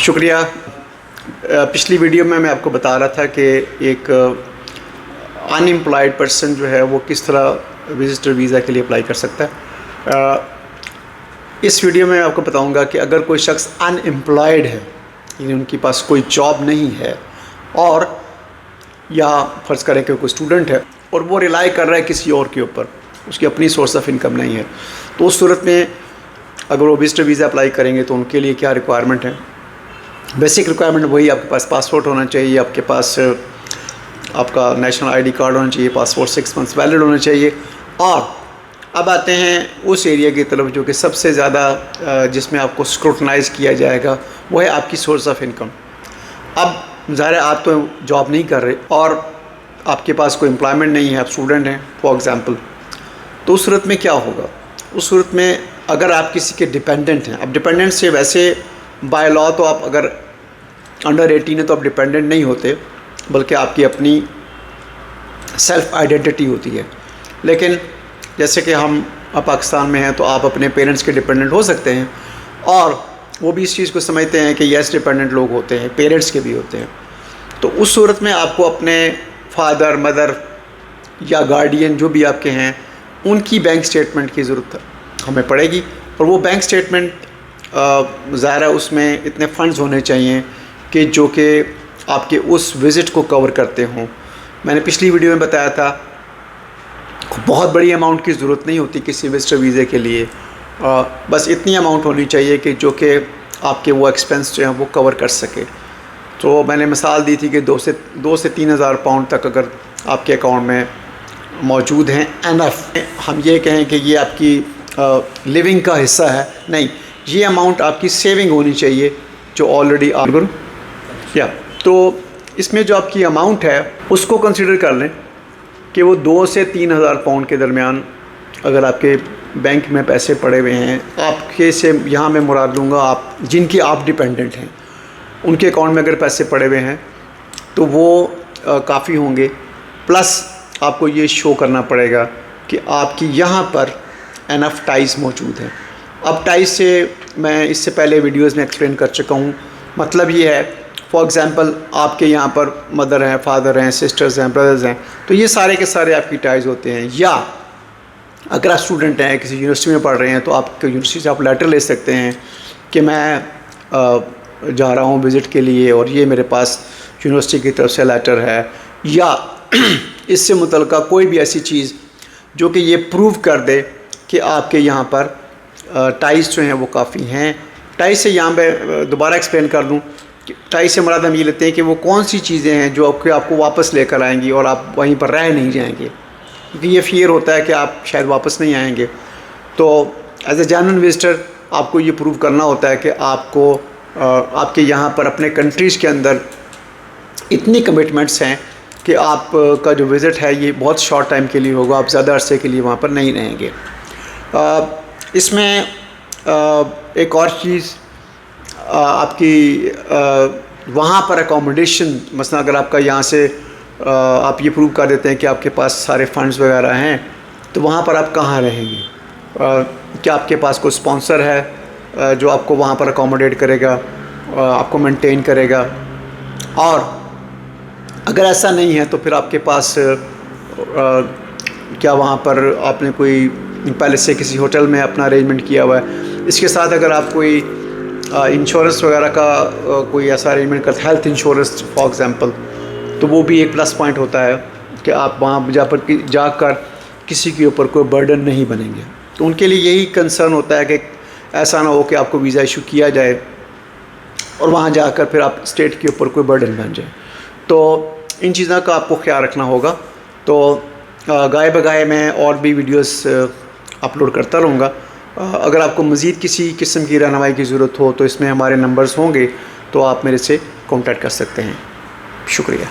شکریہ. پچھلی ویڈیو میں آپ کو بتا رہا تھا کہ ایک ان امپلائڈ پرسن جو ہے وہ کس طرح وزٹر ویزا کے لیے اپلائی کر سکتا ہے. اس ویڈیو میں آپ کو بتاؤں گا کہ اگر کوئی شخص ان امپلائڈ ہے، یعنی ان کے پاس کوئی جاب نہیں ہے، اور یا فرض کریں کہ کوئی اسٹوڈنٹ ہے اور وہ ریلائی کر رہا ہے کسی اور کے اوپر، اس کی اپنی سورس آف انکم نہیں ہے، تو اس صورت میں اگر وہ وزٹر ویزا اپلائی کریں گے تو ان کے لیے کیا ریکوائرمنٹ ہے؟ بیسک ریکوائرمنٹ وہی، آپ کے پاس پاسپورٹ ہونا چاہیے، آپ کے پاس آپ کا نیشنل آئی ڈی کارڈ ہونا چاہیے، پاسپورٹ 6 months ویلڈ ہونا چاہیے. اور اب آتے ہیں اس ایریا کی طرف جو کہ سب سے زیادہ جس میں آپ کو اسکروٹنائز کیا جائے گا، وہ ہے آپ کی سورس آف انکم. اب ظاہر ہے آپ تو جاب نہیں کر رہے اور آپ کے پاس کوئی امپلائمنٹ نہیں ہے، آپ اسٹوڈنٹ ہیں فار ایگزامپل، تو اس صورت میں کیا ہوگا؟ اس صورت میں اگر آپ کسی کے ڈپینڈنٹ ہیں، اب ڈپینڈنٹ سے ویسے بائی لاء تو آپ اگر انڈر 18 ہے تو آپ ڈپینڈنٹ نہیں ہوتے، بلکہ آپ کی اپنی سیلف آئیڈینٹی ہوتی ہے. لیکن جیسے کہ ہم پاکستان میں ہیں تو آپ اپنے پیرنٹس کے ڈپینڈنٹ ہو سکتے ہیں، اور وہ بھی اس چیز کو سمجھتے ہیں کہ یس ڈپینڈنٹ لوگ ہوتے ہیں، پیرنٹس کے بھی ہوتے ہیں. تو اس صورت میں آپ کو اپنے فادر مدر یا گارڈین جو بھی آپ کے ہیں ان کی بینک سٹیٹمنٹ کی ضرورت ہمیں پڑے گی. اور وہ بینک سٹیٹمنٹ ظاہر ہے اس میں اتنے فنڈز ہونے چاہیے کہ جو کہ آپ کے اس وزٹ کو کور کرتے ہوں. میں نے پچھلی ویڈیو میں بتایا تھا بہت بڑی اماؤنٹ کی ضرورت نہیں ہوتی کسی وزٹر ویزے کے لیے، بس اتنی اماؤنٹ ہونی چاہیے کہ جو کہ آپ کے وہ ایکسپنس جو ہیں وہ کور کر سکے. تو میں نے مثال دی تھی کہ 2 سے 3 ہزار پاؤنڈ تک اگر آپ کے اکاؤنٹ میں موجود ہیں انف. ہم یہ کہیں کہ یہ آپ کی لیونگ کا حصہ ہے، نہیں، یہ اماؤنٹ آپ کی سیونگ ہونی چاہیے جو آلریڈی تو اس میں جو آپ کی اماؤنٹ ہے اس کو کنسیڈر کر لیں کہ وہ 2 سے 3 ہزار پاؤنڈ کے درمیان اگر آپ کے بینک میں پیسے پڑے ہوئے ہیں. آپ کے سے یہاں میں مراد لوں گا آپ جن کی آپ ڈپینڈنٹ ہیں، ان کے اکاؤنٹ میں اگر پیسے پڑے ہوئے ہیں تو وہ کافی ہوں گے. پلس آپ کو یہ شو کرنا پڑے گا کہ آپ کی یہاں پر انف ٹائز موجود ہیں. اب ٹائز سے میں اس سے پہلے ویڈیوز میں ایکسپلین کر چکا ہوں. مطلب یہ ہے فار ایگزامپل آپ کے یہاں پر مدر ہیں، فادر ہیں، سسٹرز ہیں، بردرز ہیں، تو یہ سارے کے سارے آپ کی ٹائز ہوتے ہیں. یا اگر آپ اسٹوڈنٹ ہیں، کسی یونیورسٹی میں پڑھ رہے ہیں، تو آپ یونیورسٹی سے آپ لیٹر لے سکتے ہیں کہ میں جا رہا ہوں وزٹ کے لیے اور یہ میرے پاس یونیورسٹی کی طرف سے لیٹر ہے. یا اس سے متعلقہ کوئی بھی ایسی چیز جو کہ یہ پروو کر دے کہ آپ کے یہاں پر ٹائز جو ہیں وہ کافی ہیں. ٹائز سے یہاں پہ دوبارہ ایکسپلین کر دوں کہ ٹائز سے مراد ہم یہ لیتے ہیں کہ وہ کون سی چیزیں ہیں جو آپ کو واپس لے کر آئیں گی اور آپ وہیں پر رہ نہیں جائیں گے، کیونکہ یہ فیئر ہوتا ہے کہ آپ شاید واپس نہیں آئیں گے. تو ایز اے جینوئن وزٹر آپ کو یہ پروو کرنا ہوتا ہے کہ آپ کو آپ کے یہاں پر اپنے کنٹریز کے اندر اتنی کمٹمنٹس ہیں کہ آپ کا جو وزٹ ہے یہ بہت شارٹ ٹائم کے لیے ہوگا، آپ زیادہ عرصے کے لیے وہاں پر نہیں رہیں گے. اس میں ایک اور چیز آپ کی وہاں پر اکوموڈیشن، مثلا اگر آپ کا یہاں سے آپ یہ پروو کر دیتے ہیں کہ آپ کے پاس سارے فنڈز وغیرہ ہیں، تو وہاں پر آپ کہاں رہیں گے؟ کیا آپ کے پاس کوئی اسپانسر ہے جو آپ کو وہاں پر اکوموڈیٹ کرے گا، آپ کو مینٹین کرے گا؟ اور اگر ایسا نہیں ہے تو پھر آپ کے پاس کیا وہاں پر آپ نے کوئی پہلے سے کسی ہوٹل میں اپنا ارینجمنٹ کیا ہوا ہے؟ اس کے ساتھ اگر آپ کوئی انشورنس وغیرہ کا کوئی ایسا ارینجمنٹ کرتے، ہیلتھ انشورنس فار ایگزامپل، تو وہ بھی ایک پلس پوائنٹ ہوتا ہے کہ آپ وہاں جا کر کسی کے اوپر کوئی برڈن نہیں بنیں گے. تو ان کے لیے یہی کنسرن ہوتا ہے کہ ایسا نہ ہو کہ آپ کو ویزا ایشو کیا جائے اور وہاں جا کر پھر آپ اسٹیٹ کے اوپر کوئی برڈن بن جائے. تو ان چیزوں کا آپ کو خیال رکھنا ہوگا. تو گائے بگائے میں اور بھی ویڈیوز اپلوڈ کرتا رہوں گا. اگر آپ کو مزید کسی قسم کی رہنمائی کی ضرورت ہو تو اس میں ہمارے نمبرز ہوں گے، تو آپ میرے سے کانٹیکٹ کر سکتے ہیں. شکریہ.